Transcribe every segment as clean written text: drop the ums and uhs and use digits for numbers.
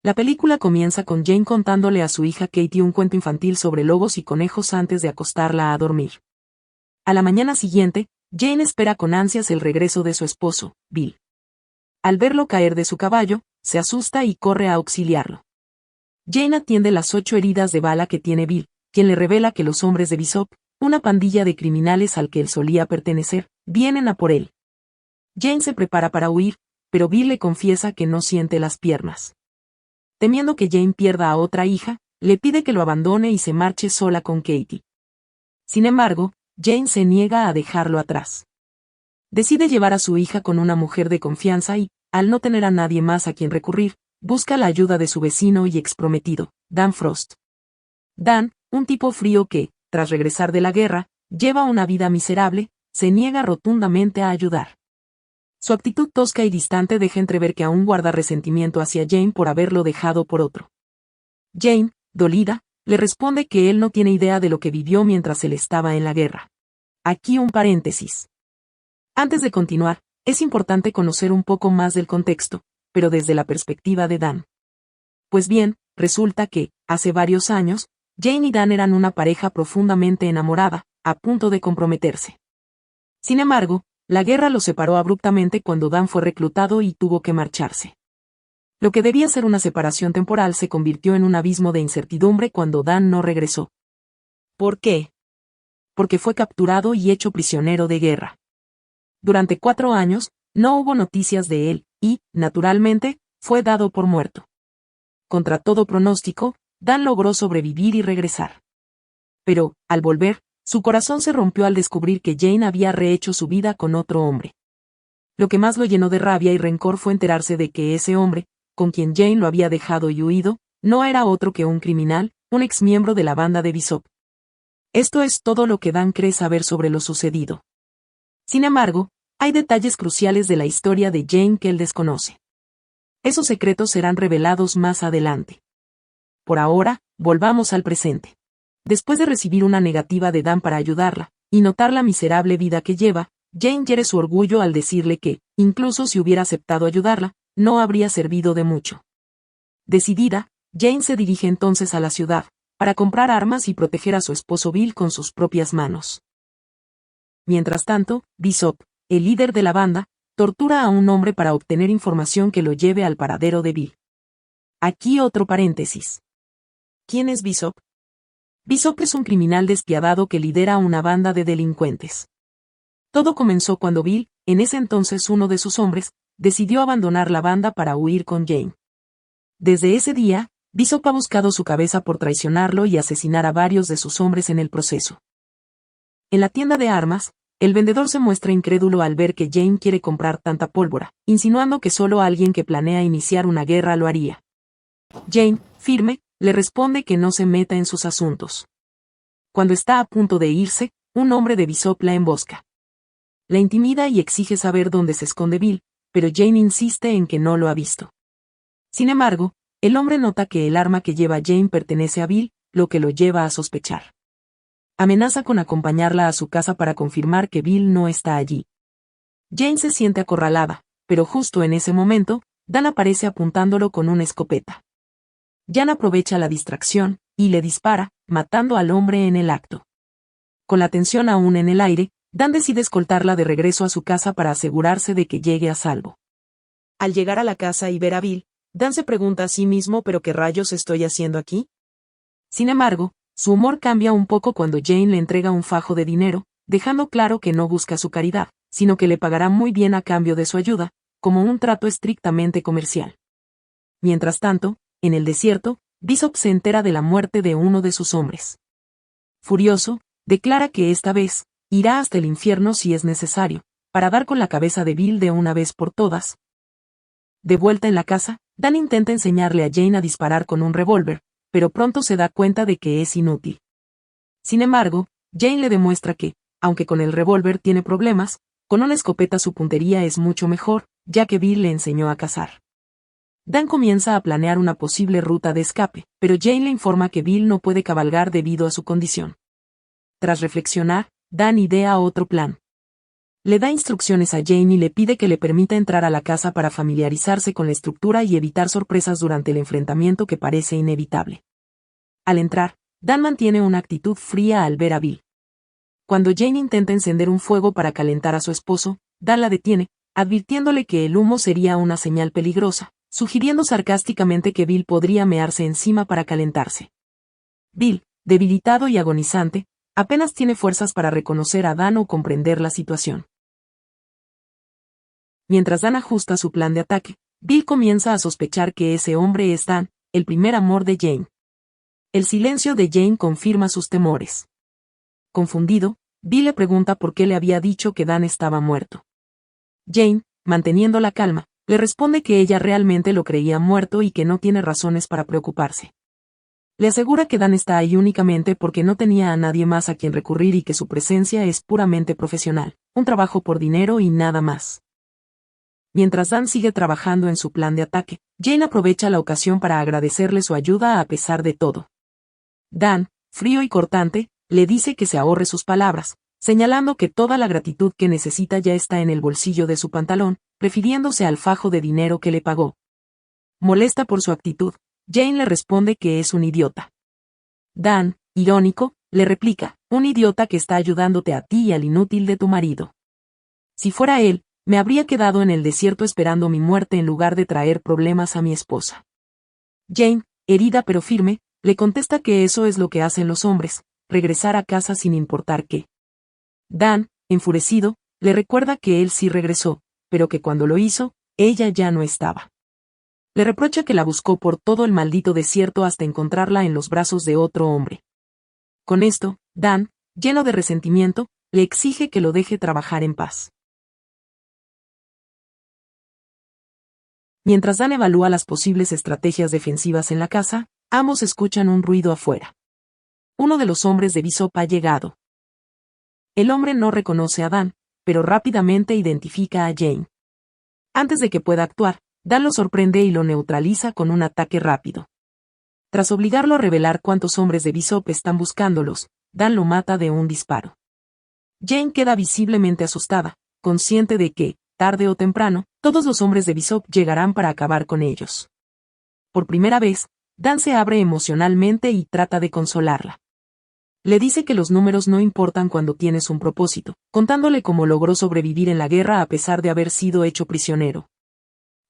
La película comienza con Jane contándole a su hija Katie un cuento infantil sobre lobos y conejos antes de acostarla a dormir. A la mañana siguiente, Jane espera con ansias el regreso de su esposo, Bill. Al verlo caer de su caballo, se asusta y corre a auxiliarlo. Jane atiende las 8 heridas de bala que tiene Bill, quien le revela que los hombres de Bishop, una pandilla de criminales al que él solía pertenecer, vienen a por él. Jane se prepara para huir, pero Bill le confiesa que no siente las piernas. Temiendo que Jane pierda a otra hija, le pide que lo abandone y se marche sola con Katie. Sin embargo, Jane se niega a dejarlo atrás. Decide llevar a su hija con una mujer de confianza y, al no tener a nadie más a quien recurrir, busca la ayuda de su vecino y exprometido, Dan Frost. Dan, un tipo frío que, tras regresar de la guerra, lleva una vida miserable, se niega rotundamente a ayudar. Su actitud tosca y distante deja entrever que aún guarda resentimiento hacia Jane por haberlo dejado por otro. Jane, dolida, le responde que él no tiene idea de lo que vivió mientras él estaba en la guerra. Aquí un paréntesis. Antes de continuar, es importante conocer un poco más del contexto, pero desde la perspectiva de Dan. Pues bien, resulta que, hace varios años, Jane y Dan eran una pareja profundamente enamorada, a punto de comprometerse. Sin embargo, la guerra los separó abruptamente cuando Dan fue reclutado y tuvo que marcharse. Lo que debía ser una separación temporal se convirtió en un abismo de incertidumbre cuando Dan no regresó. ¿Por qué? Porque fue capturado y hecho prisionero de guerra. Durante 4 años, no hubo noticias de él, y, naturalmente, fue dado por muerto. Contra todo pronóstico, Dan logró sobrevivir y regresar. Pero, al volver, su corazón se rompió al descubrir que Jane había rehecho su vida con otro hombre. Lo que más lo llenó de rabia y rencor fue enterarse de que ese hombre, con quien Jane lo había dejado y huido, no era otro que un criminal, un exmiembro de la banda de Bishop. Esto es todo lo que Dan cree saber sobre lo sucedido. Sin embargo, hay detalles cruciales de la historia de Jane que él desconoce. Esos secretos serán revelados más adelante. Por ahora, volvamos al presente. Después de recibir una negativa de Dan para ayudarla, y notar la miserable vida que lleva, Jane hiere su orgullo al decirle que, incluso si hubiera aceptado ayudarla, no habría servido de mucho. Decidida, Jane se dirige entonces a la ciudad, para comprar armas y proteger a su esposo Bill con sus propias manos. Mientras tanto, Bishop, el líder de la banda, tortura a un hombre para obtener información que lo lleve al paradero de Bill. Aquí otro paréntesis. ¿Quién es Bishop? Bishop es un criminal despiadado que lidera una banda de delincuentes. Todo comenzó cuando Bill, en ese entonces uno de sus hombres, decidió abandonar la banda para huir con Jane. Desde ese día, Bishop ha buscado su cabeza por traicionarlo y asesinar a varios de sus hombres en el proceso. En la tienda de armas, el vendedor se muestra incrédulo al ver que Jane quiere comprar tanta pólvora, insinuando que solo alguien que planea iniciar una guerra lo haría. Jane, firme, le responde que no se meta en sus asuntos. Cuando está a punto de irse, un hombre de Bishop la embosca. La intimida y exige saber dónde se esconde Bill, pero Jane insiste en que no lo ha visto. Sin embargo, el hombre nota que el arma que lleva Jane pertenece a Bill, lo que lo lleva a sospechar. Amenaza con acompañarla a su casa para confirmar que Bill no está allí. Jane se siente acorralada, pero justo en ese momento, Dan aparece apuntándolo con una escopeta. Jan aprovecha la distracción, y le dispara, matando al hombre en el acto. Con la tensión aún en el aire, Dan decide escoltarla de regreso a su casa para asegurarse de que llegue a salvo. Al llegar a la casa y ver a Bill, Dan se pregunta a sí mismo ¿pero qué rayos estoy haciendo aquí? Sin embargo, su humor cambia un poco cuando Jane le entrega un fajo de dinero, dejando claro que no busca su caridad, sino que le pagará muy bien a cambio de su ayuda, como un trato estrictamente comercial. Mientras tanto, en el desierto, Bishop se entera de la muerte de uno de sus hombres. Furioso, declara que esta vez, irá hasta el infierno si es necesario, para dar con la cabeza de Bill de una vez por todas. De vuelta en la casa, Dan intenta enseñarle a Jane a disparar con un revólver, pero pronto se da cuenta de que es inútil. Sin embargo, Jane le demuestra que, aunque con el revólver tiene problemas, con una escopeta su puntería es mucho mejor, ya que Bill le enseñó a cazar. Dan comienza a planear una posible ruta de escape, pero Jane le informa que Bill no puede cabalgar debido a su condición. Tras reflexionar, Dan idea otro plan. Le da instrucciones a Jane y le pide que le permita entrar a la casa para familiarizarse con la estructura y evitar sorpresas durante el enfrentamiento que parece inevitable. Al entrar, Dan mantiene una actitud fría al ver a Bill. Cuando Jane intenta encender un fuego para calentar a su esposo, Dan la detiene, advirtiéndole que el humo sería una señal peligrosa, sugiriendo sarcásticamente que Bill podría mearse encima para calentarse. Bill, debilitado y agonizante, apenas tiene fuerzas para reconocer a Dan o comprender la situación. Mientras Dan ajusta su plan de ataque, Bill comienza a sospechar que ese hombre es Dan, el primer amor de Jane. El silencio de Jane confirma sus temores. Confundido, Bill le pregunta por qué le había dicho que Dan estaba muerto. Jane, manteniendo la calma, le responde que ella realmente lo creía muerto y que no tiene razones para preocuparse. Le asegura que Dan está ahí únicamente porque no tenía a nadie más a quien recurrir y que su presencia es puramente profesional, un trabajo por dinero y nada más. Mientras Dan sigue trabajando en su plan de ataque, Jane aprovecha la ocasión para agradecerle su ayuda a pesar de todo. Dan, frío y cortante, le dice que se ahorre sus palabras, señalando que toda la gratitud que necesita ya está en el bolsillo de su pantalón, refiriéndose al fajo de dinero que le pagó. Molesta por su actitud, Jane le responde que es un idiota. Dan, irónico, le replica, un idiota que está ayudándote a ti y al inútil de tu marido. Si fuera él, me habría quedado en el desierto esperando mi muerte en lugar de traer problemas a mi esposa. Jane, herida pero firme, le contesta que eso es lo que hacen los hombres, regresar a casa sin importar qué. Dan, enfurecido, le recuerda que él sí regresó, pero que cuando lo hizo, ella ya no estaba. Le reprocha que la buscó por todo el maldito desierto hasta encontrarla en los brazos de otro hombre. Con esto, Dan, lleno de resentimiento, le exige que lo deje trabajar en paz. Mientras Dan evalúa las posibles estrategias defensivas en la casa, ambos escuchan un ruido afuera. Uno de los hombres de Bishop ha llegado. El hombre no reconoce a Dan, pero rápidamente identifica a Jane. Antes de que pueda actuar, Dan lo sorprende y lo neutraliza con un ataque rápido. Tras obligarlo a revelar cuántos hombres de Bishop están buscándolos, Dan lo mata de un disparo. Jane queda visiblemente asustada, consciente de que, tarde o temprano, todos los hombres de Bishop llegarán para acabar con ellos. Por primera vez, Dan se abre emocionalmente y trata de consolarla. Le dice que los números no importan cuando tienes un propósito, contándole cómo logró sobrevivir en la guerra a pesar de haber sido hecho prisionero.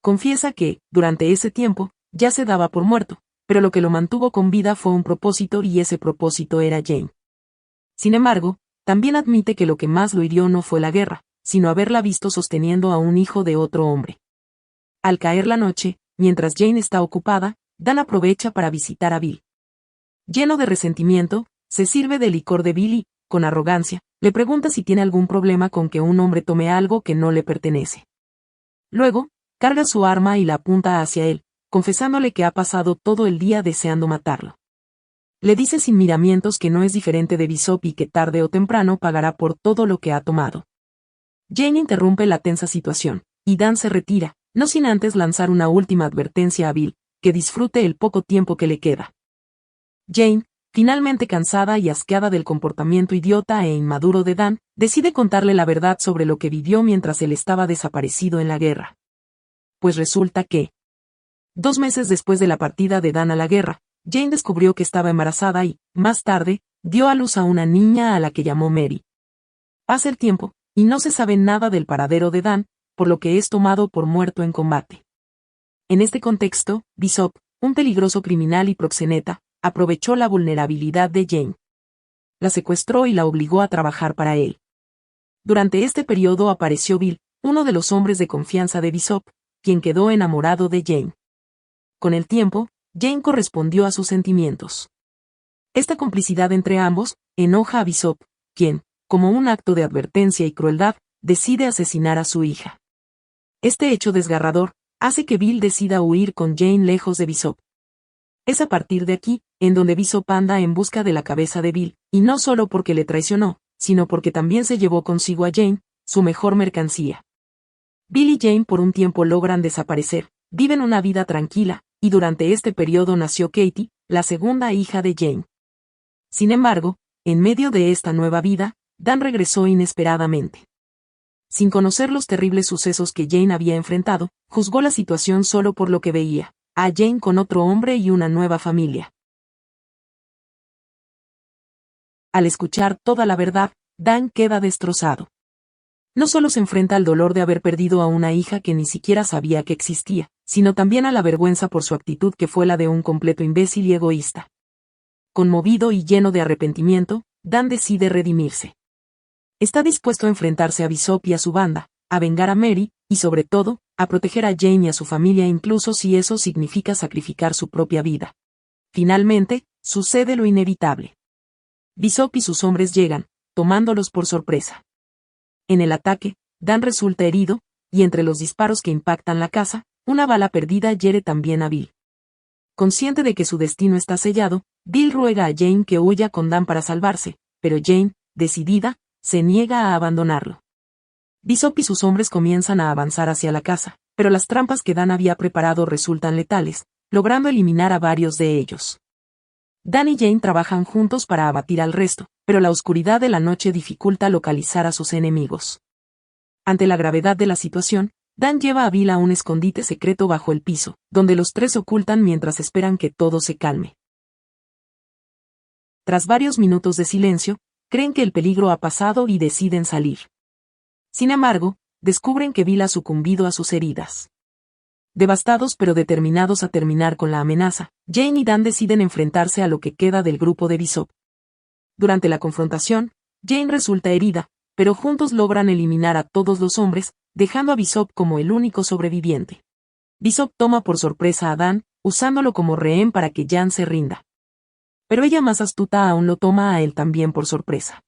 Confiesa que, durante ese tiempo, ya se daba por muerto, pero lo que lo mantuvo con vida fue un propósito y ese propósito era Jane. Sin embargo, también admite que lo que más lo hirió no fue la guerra, sino haberla visto sosteniendo a un hijo de otro hombre. Al caer la noche, mientras Jane está ocupada, Dan aprovecha para visitar a Bill. Lleno de resentimiento, se sirve de licor de Bill y, con arrogancia, le pregunta si tiene algún problema con que un hombre tome algo que no le pertenece. Luego, carga su arma y la apunta hacia él, confesándole que ha pasado todo el día deseando matarlo. Le dice sin miramientos que no es diferente de Bishop y que tarde o temprano pagará por todo lo que ha tomado. Jane interrumpe la tensa situación, y Dan se retira, no sin antes lanzar una última advertencia a Bill, que disfrute el poco tiempo que le queda. Jane, finalmente cansada y asqueada del comportamiento idiota e inmaduro de Dan, decide contarle la verdad sobre lo que vivió mientras él estaba desaparecido en la guerra. Pues resulta que, 2 meses después de la partida de Dan a la guerra, Jane descubrió que estaba embarazada y, más tarde, dio a luz a una niña a la que llamó Mary. Pasa el tiempo, y no se sabe nada del paradero de Dan, por lo que es tomado por muerto en combate. En este contexto, Bishop, un peligroso criminal y proxeneta, aprovechó la vulnerabilidad de Jane. La secuestró y la obligó a trabajar para él. Durante este periodo apareció Bill, uno de los hombres de confianza de Bishop, quien quedó enamorado de Jane. Con el tiempo, Jane correspondió a sus sentimientos. Esta complicidad entre ambos enoja a Bishop, quien, como un acto de advertencia y crueldad, decide asesinar a su hija. Este hecho desgarrador hace que Bill decida huir con Jane lejos de Bishop. Es a partir de aquí, en donde Bishop anda en busca de la cabeza de Bill, y no solo porque le traicionó, sino porque también se llevó consigo a Jane, su mejor mercancía. Bill y Jane por un tiempo logran desaparecer, viven una vida tranquila, y durante este periodo nació Katie, la segunda hija de Jane. Sin embargo, en medio de esta nueva vida, Dan regresó inesperadamente. Sin conocer los terribles sucesos que Jane había enfrentado, juzgó la situación solo por lo que veía, a Jane con otro hombre y una nueva familia. Al escuchar toda la verdad, Dan queda destrozado. No solo se enfrenta al dolor de haber perdido a una hija que ni siquiera sabía que existía, sino también a la vergüenza por su actitud que fue la de un completo imbécil y egoísta. Conmovido y lleno de arrepentimiento, Dan decide redimirse. Está dispuesto a enfrentarse a Bishop y a su banda, a vengar a Mary, y sobre todo, a proteger a Jane y a su familia incluso si eso significa sacrificar su propia vida. Finalmente, sucede lo inevitable. Bishop y sus hombres llegan, tomándolos por sorpresa. En el ataque, Dan resulta herido, y entre los disparos que impactan la casa, una bala perdida hiere también a Bill. Consciente de que su destino está sellado, Bill ruega a Jane que huya con Dan para salvarse, pero Jane, decidida, se niega a abandonarlo. Bishop y sus hombres comienzan a avanzar hacia la casa, pero las trampas que Dan había preparado resultan letales, logrando eliminar a varios de ellos. Dan y Jane trabajan juntos para abatir al resto, pero la oscuridad de la noche dificulta localizar a sus enemigos. Ante la gravedad de la situación, Dan lleva a Bill a un escondite secreto bajo el piso, donde los tres se ocultan mientras esperan que todo se calme. Tras varios minutos de silencio, creen que el peligro ha pasado y deciden salir. Sin embargo, descubren que Bill ha sucumbido a sus heridas. Devastados pero determinados a terminar con la amenaza, Jane y Dan deciden enfrentarse a lo que queda del grupo de Bishop. Durante la confrontación, Jane resulta herida, pero juntos logran eliminar a todos los hombres, dejando a Bishop como el único sobreviviente. Bishop toma por sorpresa a Dan, usándolo como rehén para que Jan se rinda. Pero ella más astuta aún lo toma a él también por sorpresa.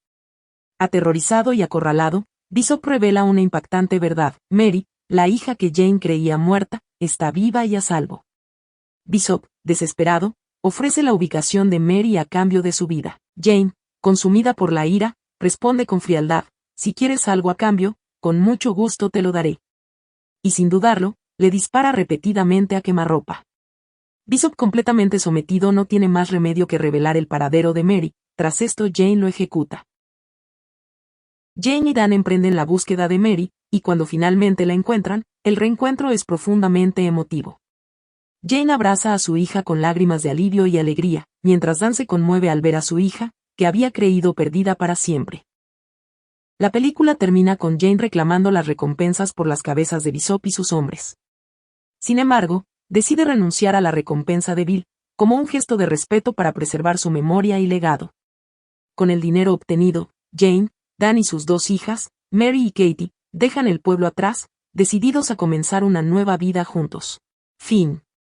Aterrorizado y acorralado, Bishop revela una impactante verdad: Mary, la hija que Jane creía muerta, está viva y a salvo. Bishop, desesperado, ofrece la ubicación de Mary a cambio de su vida. Jane, consumida por la ira, responde con frialdad: si quieres algo a cambio, con mucho gusto te lo daré. Y sin dudarlo, le dispara repetidamente a quemarropa. Bishop, completamente sometido, no tiene más remedio que revelar el paradero de Mary. Tras esto Jane lo ejecuta. Jane y Dan emprenden la búsqueda de Mary, y cuando finalmente la encuentran, el reencuentro es profundamente emotivo. Jane abraza a su hija con lágrimas de alivio y alegría, mientras Dan se conmueve al ver a su hija, que había creído perdida para siempre. La película termina con Jane reclamando las recompensas por las cabezas de Bishop y sus hombres. Sin embargo, decide renunciar a la recompensa de Bill, como un gesto de respeto para preservar su memoria y legado. Con el dinero obtenido, Jane, Dan y sus dos hijas, Mary y Katie, dejan el pueblo atrás, decididos a comenzar una nueva vida juntos. Fin.